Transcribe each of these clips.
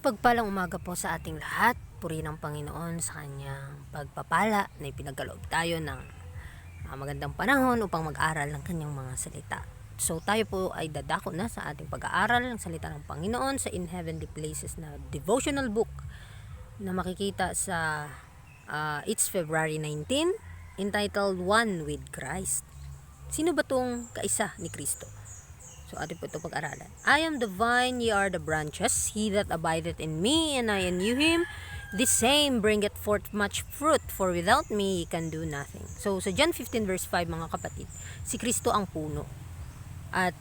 Pagpalang umaga po sa ating lahat. Purihin ang Panginoon sa kanyang pagpapala na ipinagkaloob tayo ng magandang panahon upang mag-aral ng kanyang mga salita. So tayo po ay dadako na sa ating pag-aaral ng salita ng Panginoon sa In Heavenly Places na devotional book na makikita sa it's February 19, entitled One with Christ. Sino ba tong kaisa ni Kristo? So atin po ito pag-aralan. I am the vine, ye are the branches. He that abideth in me, and I in you him, the same bringeth forth much fruit, for without me ye can do nothing. So sa John 15 verse 5 mga kapatid, si Kristo ang puno. At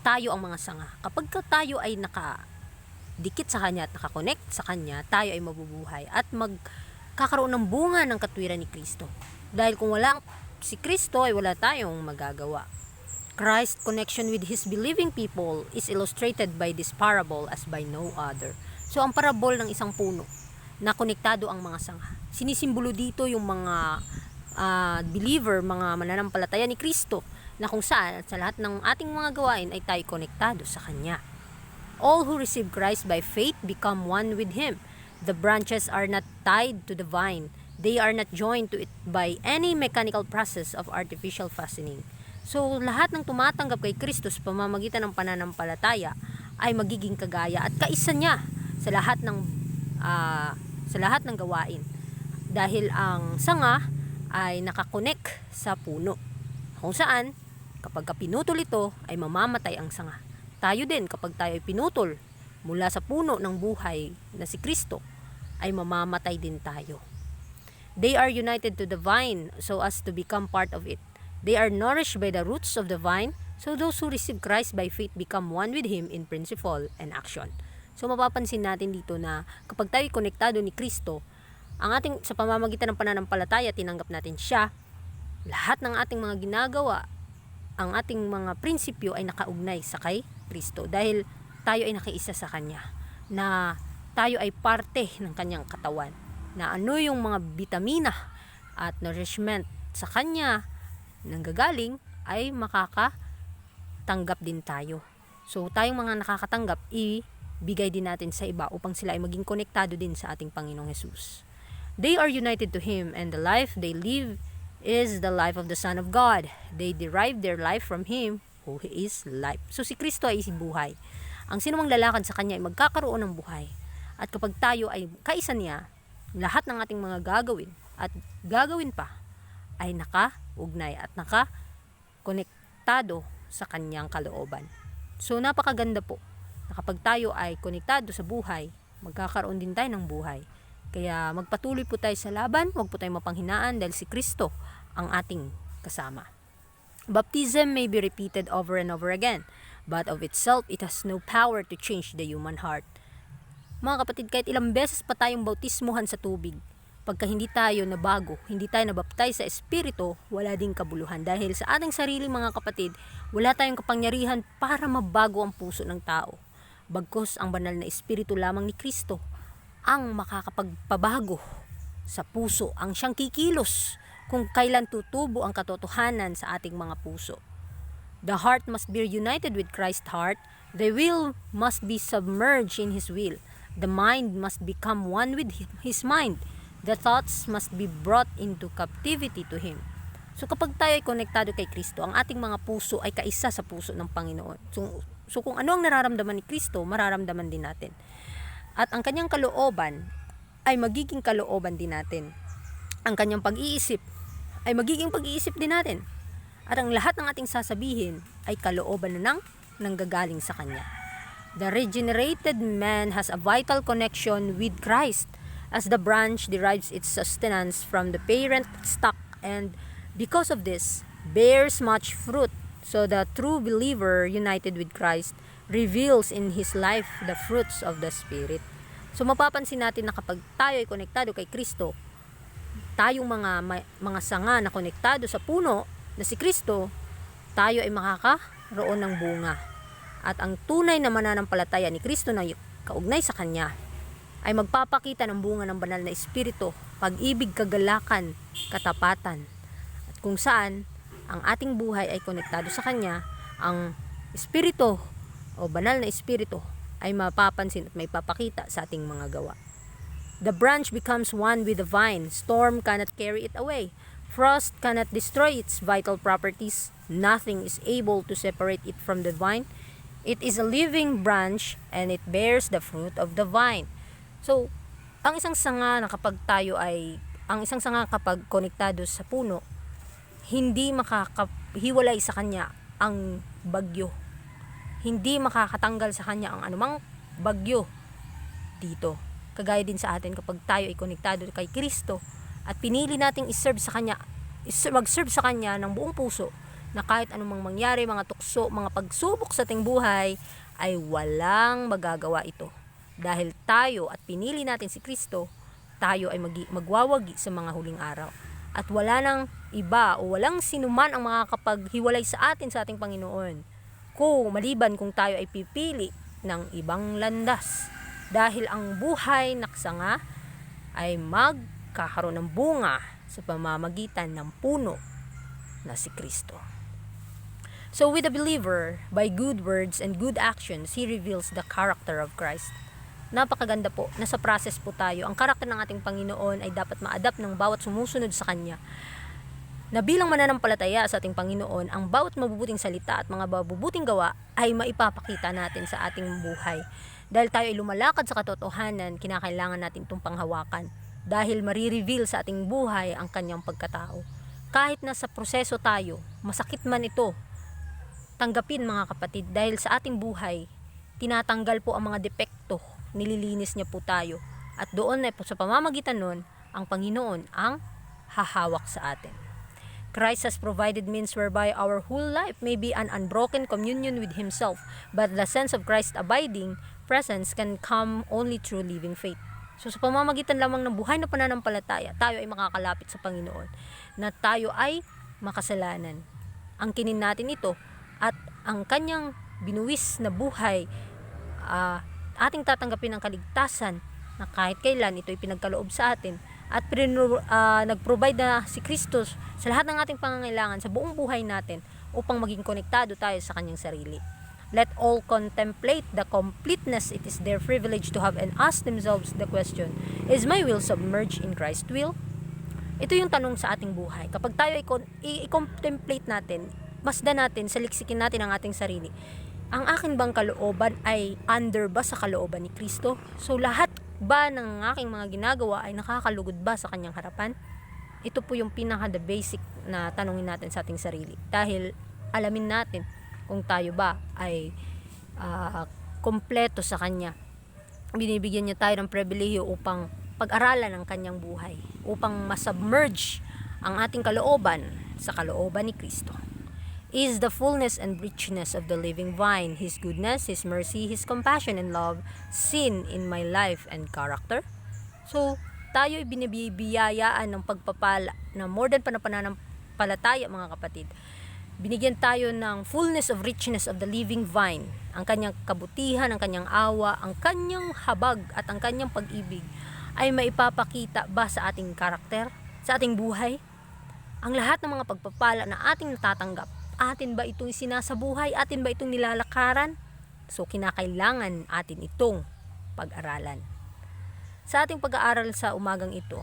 tayo ang mga sanga. Kapag tayo ay nakadikit sa Kanya at nakakonect sa Kanya, tayo ay mabubuhay at magkakaroon ng bunga ng katwiran ni Kristo. Dahil kung wala si Kristo ay wala tayong magagawa. Christ's connection with His believing people is illustrated by this parable as by no other. So, ang parable ng isang puno na konektado ang mga sanga. Sinisimbolo dito yung mga believer, mga mananampalataya ni Kristo na kung saan at sa lahat ng ating mga gawain ay tayo konektado sa Kanya. All who receive Christ by faith become one with Him. The branches are not tied to the vine. They are not joined to it by any mechanical process of artificial fastening. So, lahat ng tumatanggap kay Kristo sa pamamagitan ng pananampalataya ay magiging kagaya at kaisa niya sa lahat ng gawain. Dahil ang sanga ay nakakonek sa puno. Kung saan, kapag pinutol ito, ay mamamatay ang sanga. Tayo din, kapag tayo ay pinutol mula sa puno ng buhay na si Kristo, ay mamamatay din tayo. They are united to the vine so as to become part of it. They are nourished by the roots of the vine, so those who receive Christ by faith become one with Him in principle and action. So mapapansin natin dito na kapag tayo konektado ni Kristo, sa pamamagitan ng pananampalataya, tinanggap natin siya, lahat ng ating mga ginagawa, ang ating mga prinsipyo ay nakaugnay sa kay Kristo. Dahil tayo ay nakiisa sa Kanya, na tayo ay parte ng Kanyang katawan, na ano yung mga vitamina at nourishment sa Kanya nanggagaling ay makakatanggap din tayo. So tayong mga nakakatanggap, ibigay din natin sa iba upang sila ay maging konektado din sa ating Panginoong Jesus. They are united to Him, and the life they live is the life of the Son of God. They derive their life from Him who is life. So si Kristo ay buhay. Ang sinumang lalakad sa Kanya ay magkakaroon ng buhay. At kapag tayo ay kaisa niya, lahat ng ating mga gagawin at gagawin pa ay nakaugnay at nakakonektado sa Kanyang kalooban. So napakaganda po na kapag tayo ay konektado sa buhay, magkakaroon din tayo ng buhay. Kaya magpatuloy po tayo sa laban, huwag po tayong mapanghinaan dahil si Kristo ang ating kasama. Baptism may be repeated over and over again, but of itself it has no power to change the human heart. Mga kapatid, kahit ilang beses pa tayong bautismuhan sa tubig, pagka hindi tayo nabago, hindi tayo nabaptize sa Espiritu, wala ding kabuluhan. Dahil sa ating sarili mga kapatid, wala tayong kapangyarihan para mabago ang puso ng tao. Bagkus ang banal na Espiritu lamang ni Kristo ang makakapagpabago sa puso, ang siyang kikilos kung kailan tutubo ang katotohanan sa ating mga puso. The heart must be united with Christ's heart. The will must be submerged in His will. The mind must become one with His mind. The thoughts must be brought into captivity to Him. So kapag tayo ay konektado kay Kristo, ang ating mga puso ay kaisa sa puso ng Panginoon. So kung ano ang nararamdaman ni Kristo, mararamdaman din natin. At ang Kanyang kalooban ay magiging kalooban din natin. Ang Kanyang pag-iisip ay magiging pag-iisip din natin. At ang lahat ng ating sasabihin ay kalooban na nanggagaling sa Kanya. The regenerated man has a vital connection with Christ, as the branch derives its sustenance from the parent stock, and because of this, bears much fruit. So the true believer united with Christ reveals in his life the fruits of the Spirit. So mapapansin natin na kapag tayo ay konektado kay Kristo, tayong mga sanga na konektado sa puno na si Kristo, tayo ay makakaroon ng bunga. At ang tunay na mananampalataya ni Kristo na kaugnay sa Kanya ay magpapakita ng bunga ng banal na Espiritu, pag-ibig, kagalakan, katapatan. At kung saan ang ating buhay ay konektado sa Kanya, ang Espiritu o banal na Espiritu ay mapapansin at may papakita sa ating mga gawa. The branch becomes one with the vine. Storm cannot carry it away. Frost cannot destroy its vital properties. Nothing is able to separate it from the vine. It is a living branch and it bears the fruit of the vine. So, ang isang sanga na kapag konektado sa puno, hindi makakahiwalay sa kanya ang bagyo. Hindi makakatanggal sa kanya ang anumang bagyo dito. Kagaya din sa atin kapag tayo ay konektado kay Kristo at pinili nating mag-serve sa Kanya ng buong puso, na kahit anumang mangyari, mga tukso, mga pagsubok sa ating buhay, ay walang magagawa ito. Dahil tayo at pinili natin si Kristo, tayo ay magwawagi sa mga huling araw. At wala nang iba o walang sinuman ang makakapaghiwalay sa atin sa ating Panginoon, maliban kung tayo ay pipili ng ibang landas. Dahil ang buhay na sanga ay magkakaroon ng bunga sa pamamagitan ng puno na si Kristo. So with a believer, by good words and good actions, he reveals the character of Christ. Napakaganda po, nasa process po tayo. Ang karakter ng ating Panginoon ay dapat ma-adapt ng bawat sumusunod sa Kanya. Na bilang mananampalataya sa ating Panginoon, ang bawat mabubuting salita at mga mabubuting gawa ay maipapakita natin sa ating buhay. Dahil tayo ay lumalakad sa katotohanan, kinakailangan natin itong panghawakan. Dahil marireveal sa ating buhay ang kanyang pagkatao. Kahit nasa proseso tayo, masakit man ito, tanggapin mga kapatid, dahil sa ating buhay, tinatanggal po ang mga depekto, nililinis niya po tayo. At doon na po sa pamamagitan nun, ang Panginoon ang hahawak sa atin. Christ has provided means whereby our whole life may be an unbroken communion with Himself, but the sense of Christ's abiding presence can come only through living faith. So sa pamamagitan lamang ng buhay na pananampalataya, tayo ay makakalapit sa Panginoon, na tayo ay makasalanan. Angkinin natin ito at ang kanyang binuwis na buhay, ating tatanggapin ang kaligtasan na kahit kailan ito ay pinagkaloob sa atin, at nag-provide na si Kristo sa lahat ng ating pangangailangan sa buong buhay natin upang maging konektado tayo sa kanyang sarili. Let all contemplate the completeness it is their privilege to have and ask themselves the question, is my will submerged in Christ's will? Ito yung tanong sa ating buhay. Kapag tayo i-contemplate natin, masdan natin, saliksikin natin ang ating sarili. Ang akin bang kalooban ay under ba sa kalooban ni Kristo? So lahat ba ng aking mga ginagawa ay nakakalugod ba sa kanyang harapan? Ito po yung the basic na tanungin natin sa ating sarili. Dahil alamin natin kung tayo ba ay kompleto sa Kanya. Binibigyan niya tayo ng pribilehiyo upang pag-aralan ang Kanyang buhay, upang masubmerge ang ating kalooban sa kalooban ni Kristo. Is the fullness and richness of the living vine, His goodness, His mercy, His compassion and love seen in my life and character? So, tayo ay binibiyayaan ng pagpapala na more than pananampalataya mga kapatid. Binigyan tayo ng fullness of richness of the living vine. Ang kanyang kabutihan, ang kanyang awa, ang kanyang habag at ang kanyang pag-ibig ay maipapakita ba sa ating karakter, sa ating buhay? Ang lahat ng mga pagpapala na ating natatanggap, atin ba itong sinasabuhay? Atin ba itong nilalakaran? So, kinakailangan atin itong pag-aralan. Sa ating pag-aaral sa umagang ito,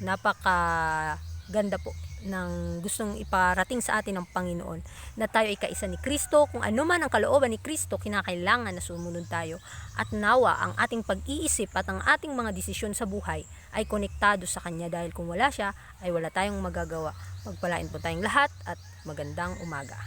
napakaganda po ng gustong iparating sa atin ng Panginoon, na tayo ay kaisa ni Kristo. Kung ano man ang kalooban ni Kristo, kinakailangan na sumunod tayo, at nawa ang ating pag-iisip at ang ating mga desisyon sa buhay ay konektado sa Kanya, dahil kung wala siya ay wala tayong magagawa. Magpalain po tayong lahat at magandang umaga.